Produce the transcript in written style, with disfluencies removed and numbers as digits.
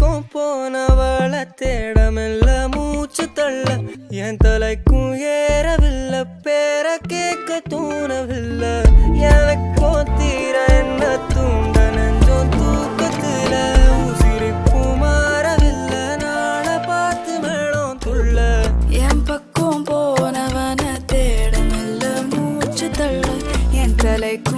பக்கம் போனவள தேடமில்ல மூச்சு தள்ள என் தலைக்கும் ஏறவில்லை பேர கேட்க தூணவில்லை எனக்கோ தீர என்ன தூண்ட நெஞ்சோம் தூக்கத்துல உசிரிப்பு மாறவில்லை நாள பார்த்து மேளம் துள்ள என் பக்கம் போனவன தேடமில்ல மூச்சு தள்ள என் தலைக்கும்